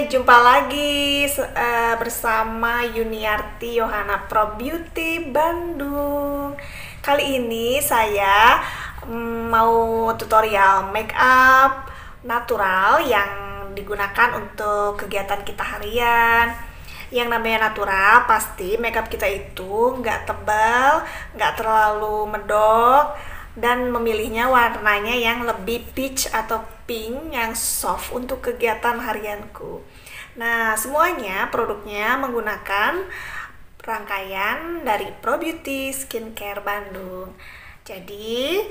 Jumpa lagi bersama Yuniarti Yohana Pro Beauty Bandung. Kali ini saya mau tutorial make up natural yang digunakan untuk kegiatan kita harian. Yang namanya natural, pasti makeup kita itu nggak tebal, nggak terlalu medok, dan memilihnya warnanya yang lebih peach atau pink yang soft untuk kegiatan harianku. Nah, semuanya produknya menggunakan rangkaian dari Pro Beauty Skincare Bandung. Jadi,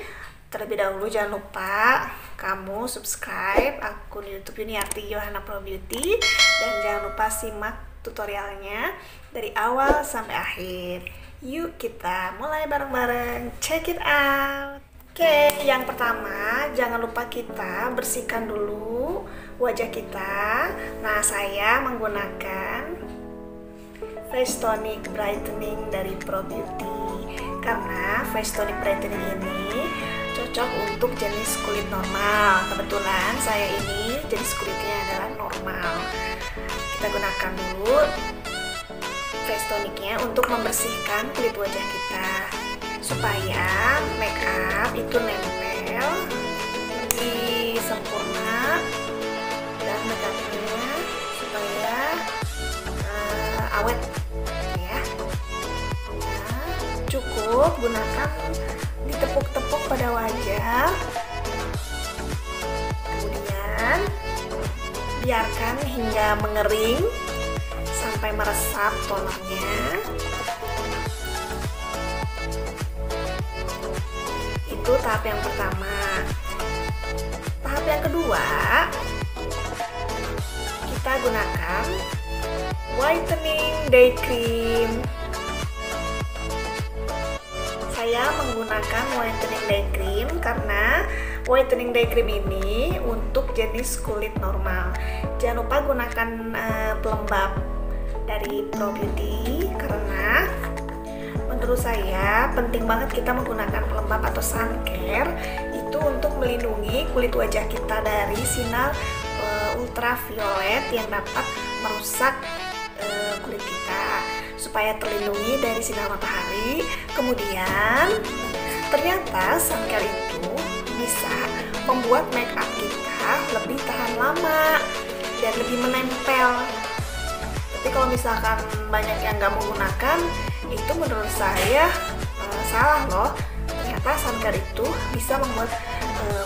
terlebih dahulu jangan lupa kamu subscribe akun YouTube Yuniarti Yohana Pro Beauty dan jangan lupa simak tutorialnya dari awal sampai akhir. Yuk kita mulai bareng-bareng, check it out. Oke, yang pertama jangan lupa kita bersihkan dulu wajah kita. Nah, saya menggunakan Face Tonic Brightening dari Pro Beauty karena Face Tonic Brightening ini cocok untuk jenis kulit normal. Kebetulan saya ini jenis kulitnya adalah normal. Kita gunakan dulu face tonicnya untuk membersihkan kulit wajah kita supaya make up itu nempel lebih sempurna dan make upnya supaya awet ya. Nah, cukup gunakan ditepuk-tepuk pada wajah, kemudian biarkan hingga mengering sampai meresap tonernya. Itu tahap yang pertama. Tahap yang kedua, kita gunakan whitening day cream. Saya menggunakan whitening day cream karena whitening day cream ini untuk jenis kulit normal. Jangan lupa gunakan pelembab dari Pro Beauty karena menurut saya penting banget kita menggunakan pelembab atau sun care itu untuk melindungi kulit wajah kita dari sinar ultraviolet yang dapat merusak kulit kita supaya terlindungi dari sinar matahari. Kemudian ternyata sun care itu bisa membuat make up kita lebih tahan lama dan lebih menempel. Tapi kalau misalkan banyak yang nggak menggunakan, itu menurut saya salah loh. Ternyata sun care itu bisa membuat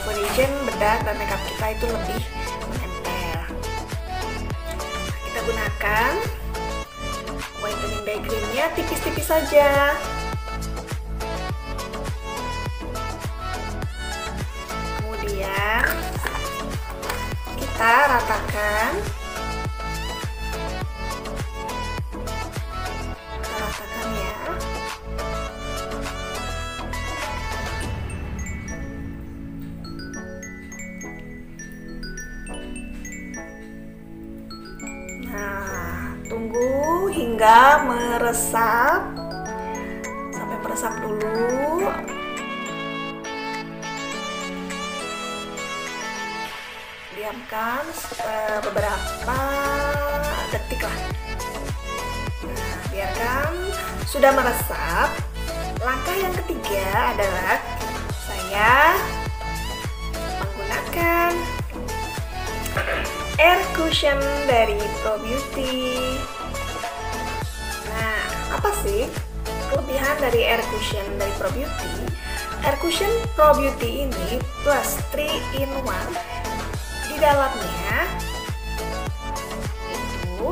foundation, bedak, dan makeup kita itu lebih menempel. Kita gunakan whitening day creamnya tipis-tipis saja. Kemudian kita ratakan. Nah, tunggu hingga meresap, sampai meresap dulu. Diamkan beberapa detik lah. Nah, biarkan sudah meresap. Langkah yang ketiga adalah saya menggunakan air cushion dari Pro Beauty. Nah, apa sih kelebihan dari air cushion dari Pro Beauty? Air cushion Pro Beauty ini plus 3 in 1. Di dalamnya itu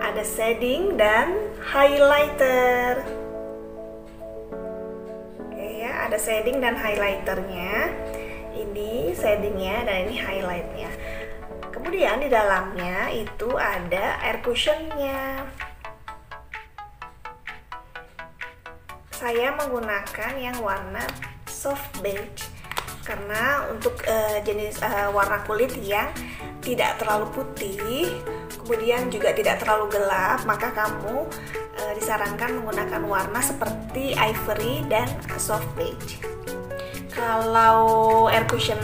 ada shading dan highlighter. Ada shading dan highlighternya. Ini shadingnya dan ini highlightnya. Kemudian di dalamnya itu ada air cushionnya. Saya menggunakan yang warna soft beige karena untuk jenis warna kulit yang tidak terlalu putih, kemudian juga tidak terlalu gelap, maka kamu di disarankan menggunakan warna seperti ivory dan soft beige. Kalau air cushion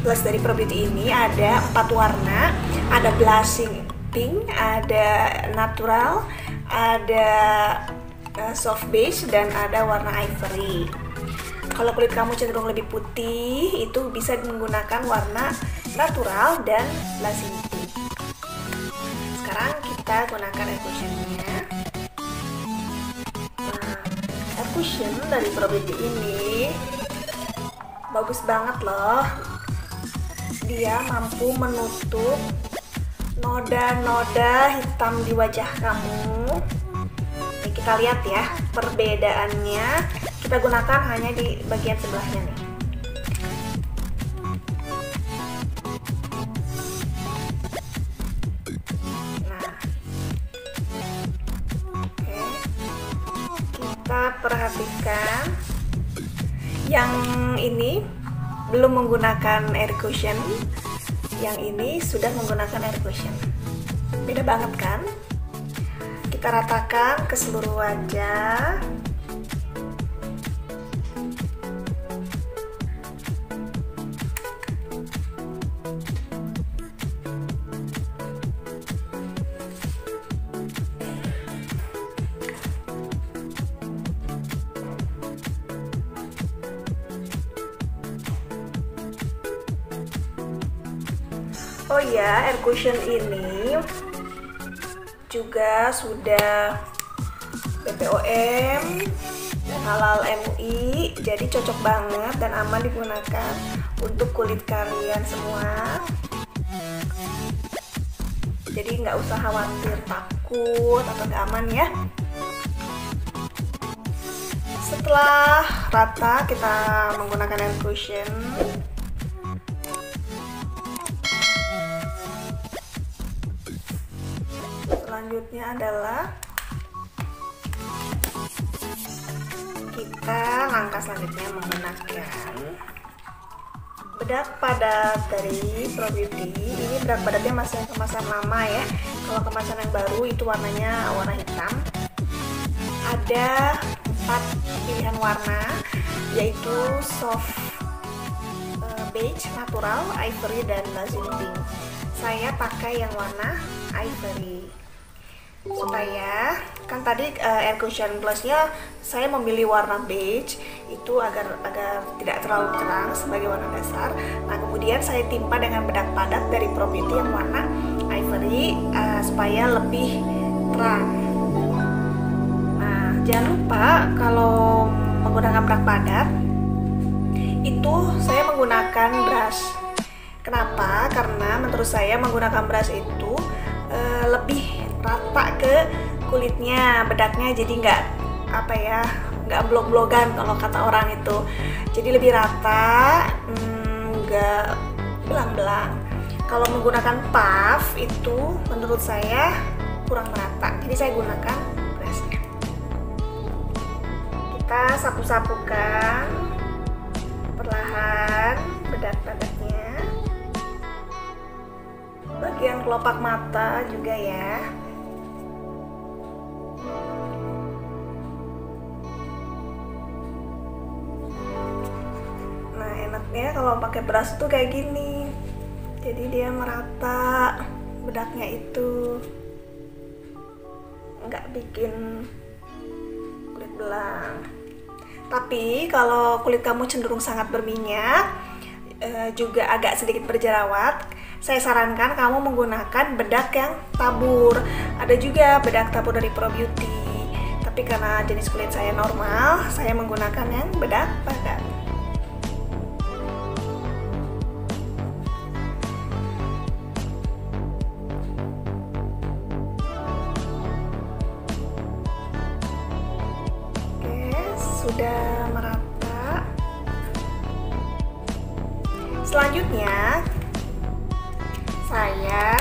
plus dari Pro Beauty ini ada 4 warna, ada blushing pink, ada natural, ada soft beige, dan ada warna ivory. Kalau kulit kamu cenderung lebih putih, itu bisa menggunakan warna natural dan blushing pink. Sekarang kita gunakan air cushionnya. Nah, air cushion dari Pro Beauty ini bagus banget loh. Dia mampu menutup noda-noda hitam di wajah kamu. Nih, kita lihat ya perbedaannya. Kita gunakan hanya di bagian sebelahnya nih. Nah, oke. Kita perhatikan yang ini belum menggunakan air cushion, yang ini sudah menggunakan air cushion. Beda banget kan? Kita ratakan ke seluruh wajah. Oh ya, air cushion ini juga sudah BPOM dan halal MUI, jadi cocok banget dan aman digunakan untuk kulit kalian semua. Jadi nggak usah khawatir takut atau nggak aman ya. Setelah rata, kita menggunakan air cushion. Selanjutnya adalah langkah selanjutnya menggunakan bedak padat dari Pro Beauty. Ini bedak padatnya masih kemasan lama ya. Kalau kemasan yang baru itu warnanya warna hitam. Ada 4 pilihan warna, yaitu soft beige, natural, ivory, dan blushing pink. Saya pakai yang warna ivory supaya kan tadi air cushion plusnya saya memilih warna beige itu agar tidak terlalu terang sebagai warna dasar. Nah, kemudian saya timpa dengan bedak padat dari Pro Beauty yang warna ivory supaya lebih terang. Nah, jangan lupa kalau menggunakan bedak padat itu saya menggunakan brush. Kenapa? Karena menurut saya menggunakan brush itu lebih rata ke kulitnya, bedaknya jadi nggak blok-blokan kalau kata orang itu. Jadi lebih rata, nggak belang-belang. Kalau menggunakan puff itu menurut saya kurang merata, jadi saya gunakan brushnya. Kita sapu-sapukan perlahan bedak padatnya, bagian kelopak mata juga ya. Nah, enaknya kalau pakai brush tuh kayak gini, jadi dia merata bedaknya itu, nggak bikin kulit belang. Tapi kalau kulit kamu cenderung sangat berminyak, juga agak sedikit berjerawat, saya sarankan kamu menggunakan bedak yang tabur. Ada juga bedak tabur dari Pro Beauty, tapi karena jenis kulit saya normal, saya menggunakan yang bedak padat. Oke, sudah merata. Selanjutnya saya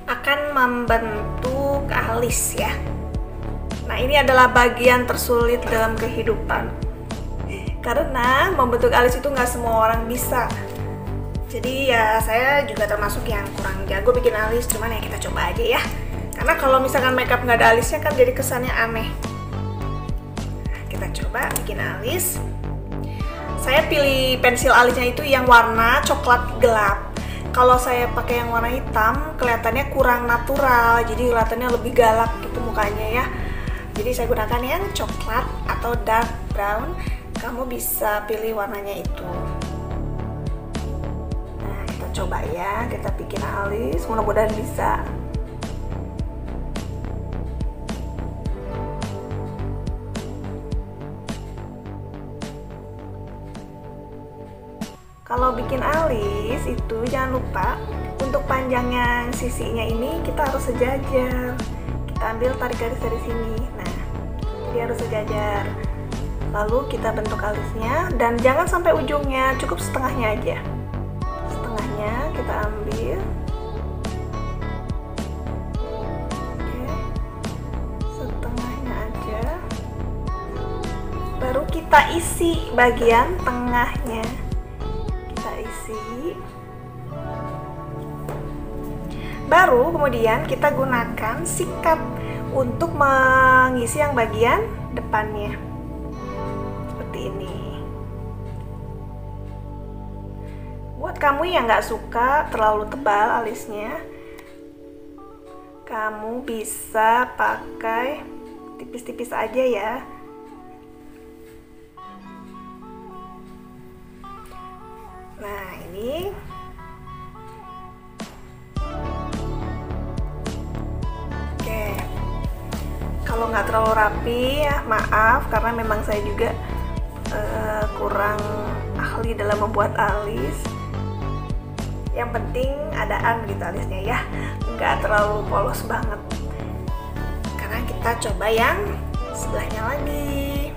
akan membentuk alis ya. Nah, ini adalah bagian tersulit dalam kehidupan, karena membentuk alis itu nggak semua orang bisa. Jadi ya saya juga termasuk yang kurang jago bikin alis, cuman ya kita coba aja ya. Karena kalau misalkan makeup nggak ada alisnya kan jadi kesannya aneh. Nah, kita coba bikin alis. Saya pilih pensil alisnya itu yang warna coklat gelap. Kalau saya pakai yang warna hitam, kelihatannya kurang natural, jadi kelihatannya lebih galak gitu mukanya ya. Jadi saya gunakan yang coklat atau dark brown. Kamu bisa pilih warnanya itu. Nah, kita coba ya, kita bikin alis, mudah-mudahan bisa. Kalau bikin alis itu jangan lupa untuk panjangnya sisinya ini kita harus sejajar. Kita ambil tarik garis dari sini. Nah, dia harus sejajar. Lalu kita bentuk alisnya dan jangan sampai ujungnya, cukup setengahnya aja. Setengahnya kita ambil. Oke. Setengahnya aja. Baru kita isi bagian tengahnya. Baru kemudian kita gunakan sikat untuk mengisi yang bagian depannya seperti ini. Buat kamu yang nggak suka terlalu tebal alisnya, kamu bisa pakai tipis-tipis aja ya. Nah, ini oke. Kalau nggak terlalu rapi ya maaf, karena memang saya juga kurang ahli dalam membuat alis. Yang penting adaan gitu alisnya ya, nggak terlalu polos banget. Karena kita coba yang sebelahnya lagi.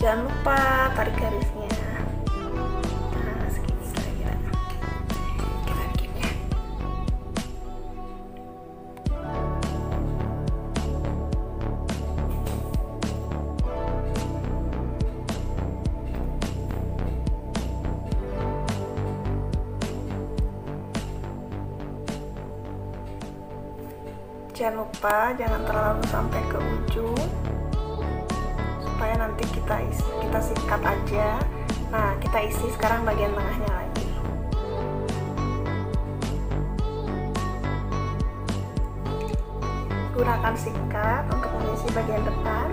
Jangan lupa tarik garisnya. Jangan lupa jangan terlalu sampai ke ujung supaya nanti kita sikat aja. Nah, kita isi sekarang bagian tengahnya lagi. Gunakan sikat untuk mengisi bagian depan.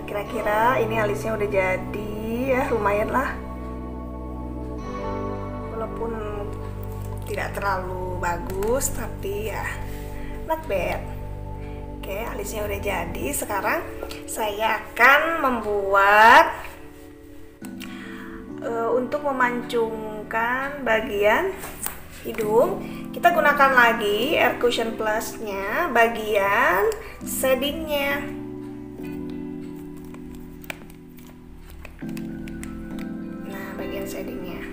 Kira-kira ini alisnya udah jadi ya, lumayan lah, walaupun tidak terlalu bagus tapi ya not bad. Oke, alisnya udah jadi. Sekarang saya akan membuat untuk memancungkan bagian hidung. Kita gunakan lagi Air Cushion Plus nya bagian shadingnya. Shadingnya.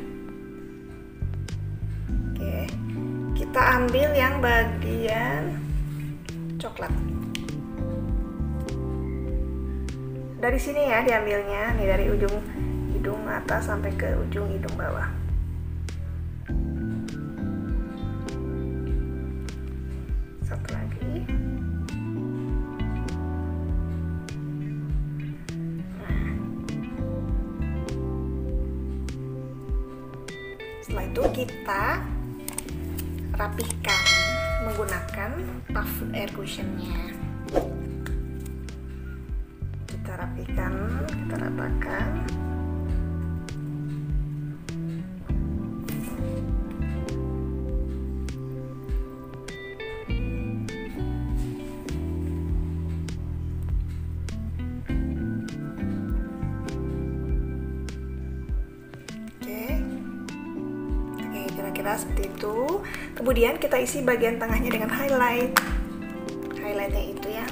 Oke, kita ambil yang bagian coklat. Dari sini ya diambilnya, nih dari ujung hidung atas sampai ke ujung hidung bawah. Satu lagi. Setelah itu kita rapihkan menggunakan puff air cushionnya. Kita rapihkan, kita ratakan. Kira-kira seperti itu. Kemudian kita isi bagian tengahnya dengan highlight. Highlightnya itu yang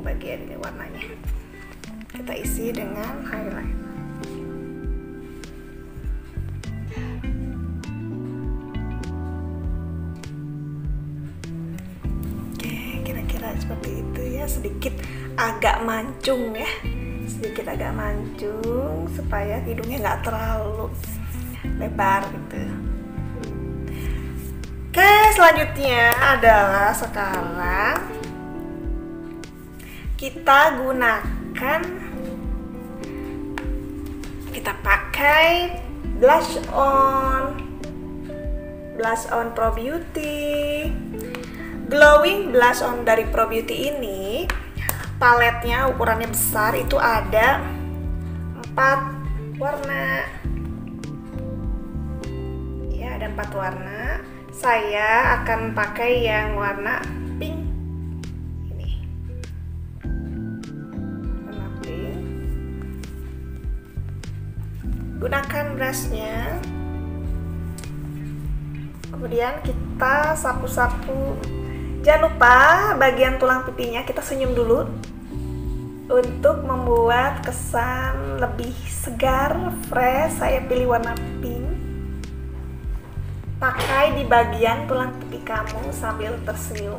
bagian ini warnanya. Kita isi dengan highlight. seperti itu ya, sedikit agak mancung ya, sedikit agak mancung supaya hidungnya nggak terlalu lebar gitu. Oke, selanjutnya adalah sekarang kita gunakan, kita pakai blush on Pro Beauty glowing blush on dari Pro Beauty ini. Paletnya ukurannya besar, itu ada 4 warna ya, ada 4 warna. Saya akan pakai yang warna pink ini, warna pink. Gunakan brushnya, kemudian kita sapu-sapu. Jangan lupa bagian tulang pipinya kita senyum dulu untuk membuat kesan lebih segar, fresh. Saya pilih warna pink. Pakai di bagian tulang pipi kamu sambil tersenyum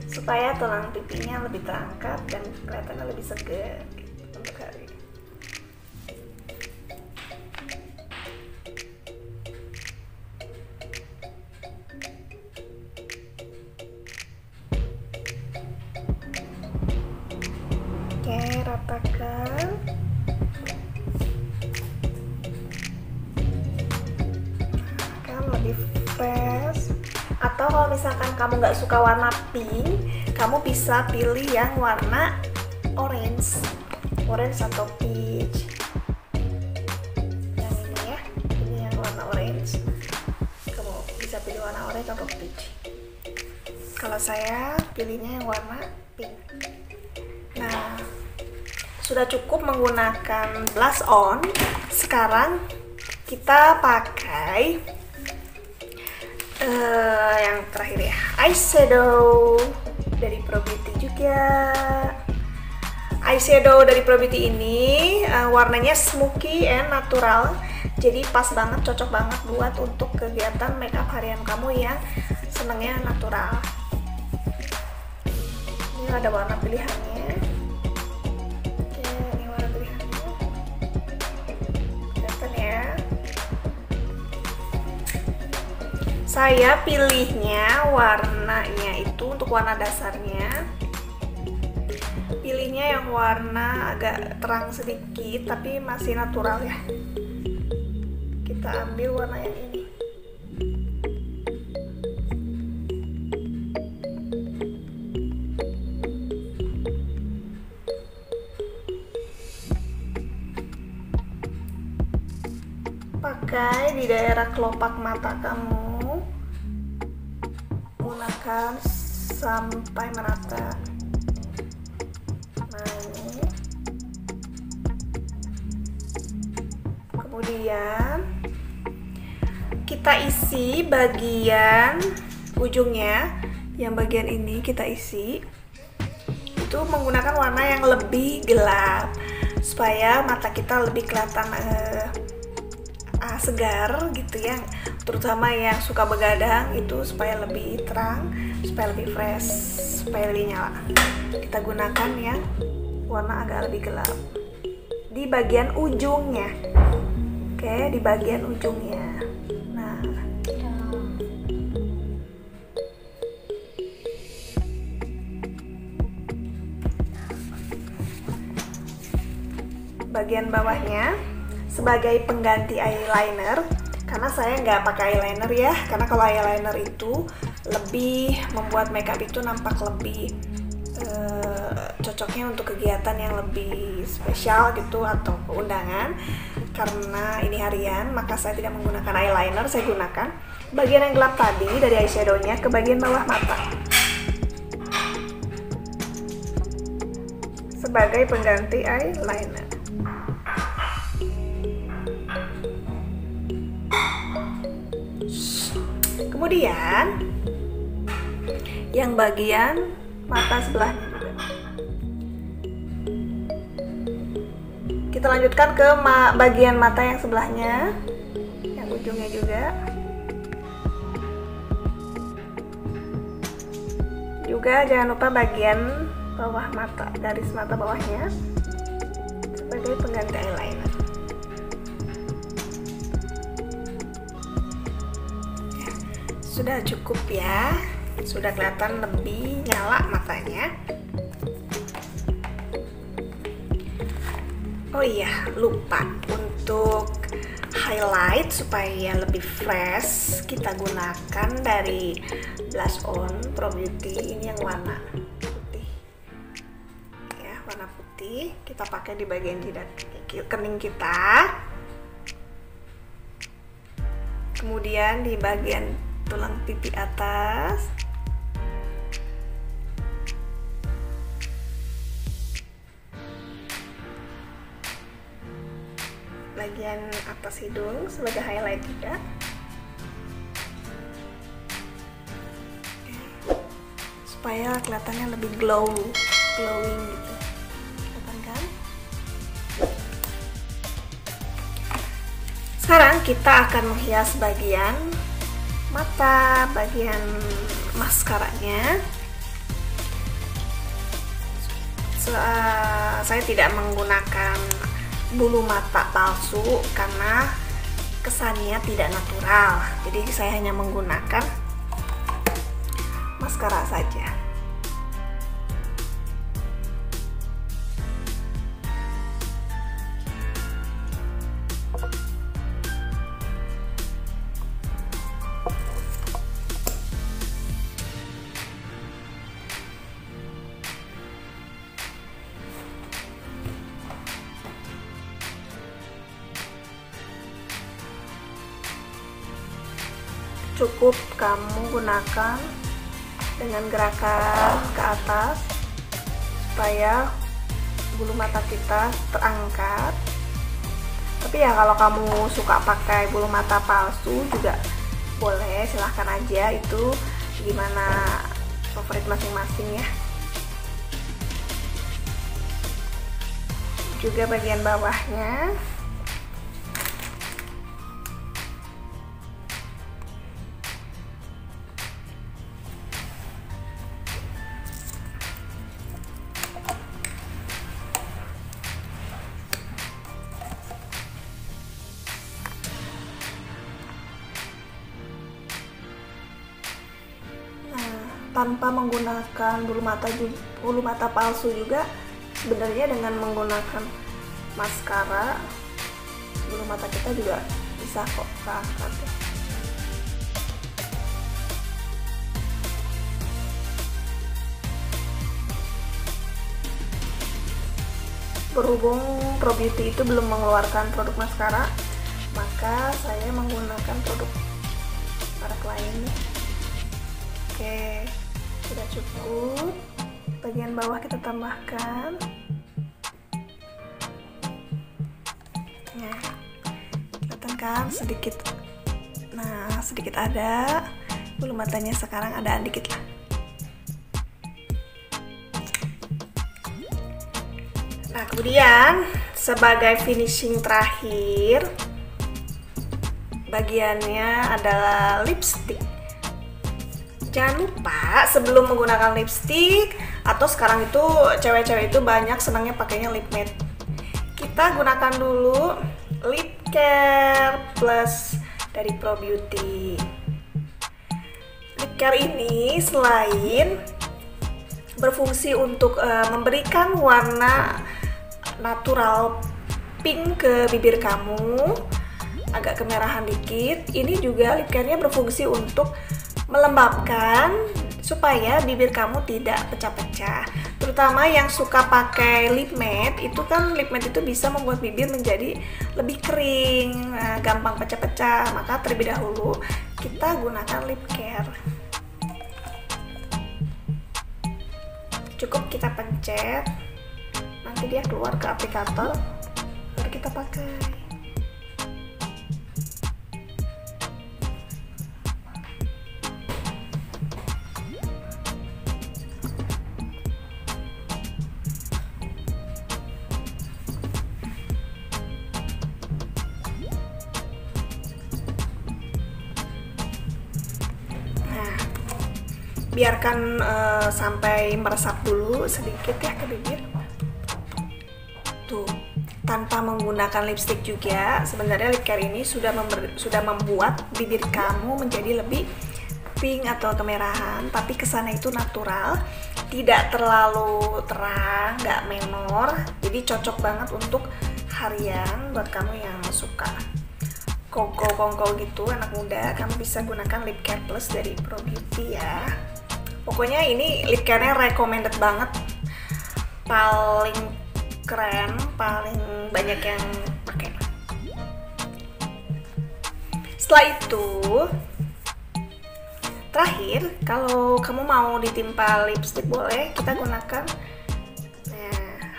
supaya tulang pipinya lebih terangkat dan kelihatannya lebih segar gitu untuk hari ini. Oke, ratakan. Kan lebih fresh. Atau kalau misalkan kamu nggak suka warna pink, kamu bisa pilih yang warna orange atau peach. Yang ini ya, ini yang warna orange. Kamu bisa pilih warna orange atau peach. Kalau saya pilihnya yang warna pink. Nah, sudah cukup menggunakan blush on. Sekarang kita pakai yang terakhir ya, eyeshadow dari Pro Beauty juga. Eyeshadow dari Pro Beauty ini warnanya smoky and natural, jadi pas banget, cocok banget buat untuk kegiatan makeup harian kamu yang senangnya natural. Ini ada warna pilihannya. Oke, ini warna pilihannya. Kelihatan ya. Saya pilihnya warnanya itu untuk warna dasarnya. Pilihnya yang warna agak terang sedikit tapi masih natural ya. Kita ambil warna yang ini. Pakai di daerah kelopak mata kamu, gunakan sampai merata. Nah, ini. Kemudian kita isi bagian ujungnya, yang bagian ini kita isi itu menggunakan warna yang lebih gelap supaya mata kita lebih kelihatan segar gitu ya, terutama yang suka begadang itu supaya lebih terang, supaya lebih fresh, supaya lebih nyala. Kita gunakan yang warna agak lebih gelap di bagian ujungnya. Oke, di bagian ujungnya. Nah, bagian bawahnya sebagai pengganti eyeliner, karena saya nggak pakai eyeliner ya, karena kalau eyeliner itu lebih membuat makeup itu nampak lebih cocoknya untuk kegiatan yang lebih spesial gitu atau undangan. Karena ini harian, maka saya tidak menggunakan eyeliner, saya gunakan bagian yang gelap tadi dari eyeshadownya ke bagian bawah mata sebagai pengganti eyeliner. Kemudian yang bagian mata sebelahnya juga kita lanjutkan ke bagian mata yang sebelahnya, yang ujungnya juga Juga jangan lupa bagian bawah mata, garis mata bawahnya sebagai pengganti eyeliner. Sudah cukup ya, sudah kelihatan lebih nyala matanya. Oh iya, lupa untuk highlight supaya lebih fresh, kita gunakan dari Blush On Pro Beauty. Ini yang warna putih ya, warna putih. Kita pakai di bagian jidat kening kita, kemudian di bagian tulang pipi atas, bagian atas hidung sebagai highlight juga. Supaya kelihatannya lebih glowing gitu. Kelihatan kan? Sekarang kita akan menghias bagian mata, bagian maskaranya. Saya tidak menggunakan bulu mata palsu karena kesannya tidak natural, jadi saya hanya menggunakan maskara saja. Cukup kamu gunakan dengan gerakan ke atas supaya bulu mata kita terangkat. Tapi ya kalau kamu suka pakai bulu mata palsu juga boleh, silahkan aja, itu gimana favorit masing-masing ya. Juga bagian bawahnya. Tanpa menggunakan bulu mata palsu juga, sebenarnya dengan menggunakan maskara bulu mata kita juga bisa kok terangkat ya. Berhubung Pro Beauty itu belum mengeluarkan produk maskara, maka saya menggunakan produk merek lain. Oke, sudah cukup. Bagian bawah kita tambahkan. Nah, kelihatan kan sedikit. Nah, sedikit ada. Bulu matanya sekarang ada dikit lah. Nah, kemudian sebagai finishing terakhir, bagiannya adalah lipstick. Jangan lupa sebelum menggunakan lipstick, atau sekarang itu cewek-cewek itu banyak senangnya pakainya lip matte, kita gunakan dulu lip care plus dari Pro Beauty. Lip care ini selain berfungsi untuk memberikan warna natural pink ke bibir kamu, agak kemerahan dikit, ini juga lip care-nya berfungsi untuk melembabkan supaya bibir kamu tidak pecah-pecah. Terutama yang suka pakai lip matte, itu kan lip matte itu bisa membuat bibir menjadi lebih kering, gampang pecah-pecah. Maka terlebih dahulu kita gunakan lip care. Cukup kita pencet, nanti dia keluar ke aplikator, baru kita pakai. biarkan sampai meresap dulu sedikit ya ke bibir. Tuh, tanpa menggunakan lipstick juga, sebenarnya lip care ini sudah membuat bibir kamu menjadi lebih pink atau kemerahan, tapi kesannya itu natural, tidak terlalu terang, nggak menor, jadi cocok banget untuk harian buat kamu yang suka kongko gitu, anak muda. Kamu bisa gunakan lip care plus dari Pro Beauty ya. Pokoknya ini lip care-nya recommended banget, paling keren, paling banyak yang pakai. Setelah itu, terakhir, kalau kamu mau ditimpa lipstick boleh, kita gunakan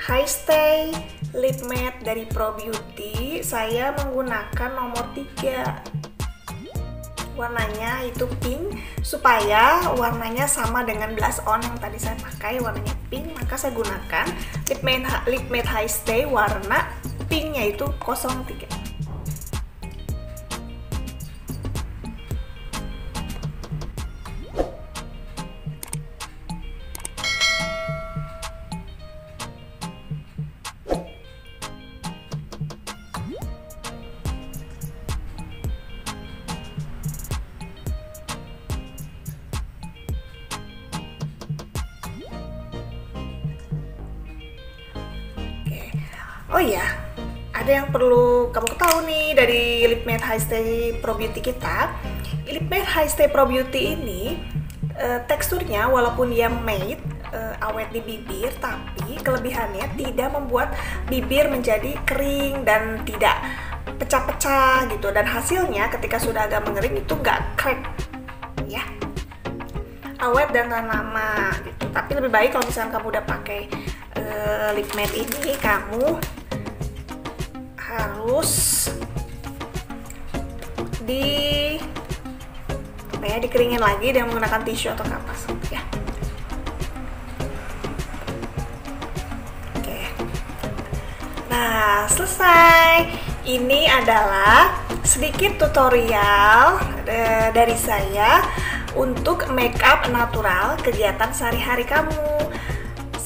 High Stay Lip Matte dari Pro Beauty. Saya menggunakan nomor 3, warnanya itu pink, supaya warnanya sama dengan blush on yang tadi saya pakai, warnanya pink, maka saya gunakan Lip Matte High Stay warna pinknya itu 03. Oh iya, ada yang perlu kamu tahu nih dari Lip Matte High Stay Pro Beauty kita. Lip Matte High Stay Pro Beauty ini teksturnya walaupun dia matte, awet di bibir, tapi kelebihannya tidak membuat bibir menjadi kering dan tidak pecah-pecah gitu. Dan hasilnya ketika sudah agak mengering itu nggak crack ya, awet dan tahan lama gitu. Tapi lebih baik kalau misalnya kamu udah pakai lip matte ini, kamu harus dikeringin lagi dengan menggunakan tisu atau kapas ya. Oke. Nah, selesai. Ini adalah sedikit tutorial dari saya untuk makeup natural kegiatan sehari-hari kamu.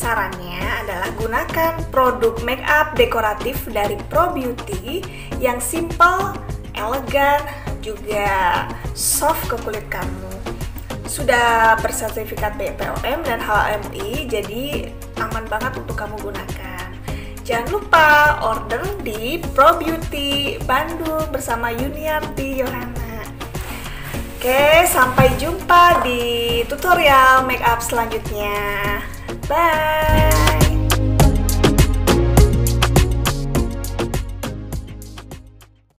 Sarannya adalah gunakan produk makeup dekoratif dari Pro Beauty yang simple, elegan, juga soft ke kulit kamu. Sudah bersertifikat BPOM dan HMI, jadi aman banget untuk kamu gunakan. Jangan lupa order di Pro Beauty Bandung bersama Yuniarti Yohana. Oke, sampai jumpa di tutorial makeup selanjutnya. Bye!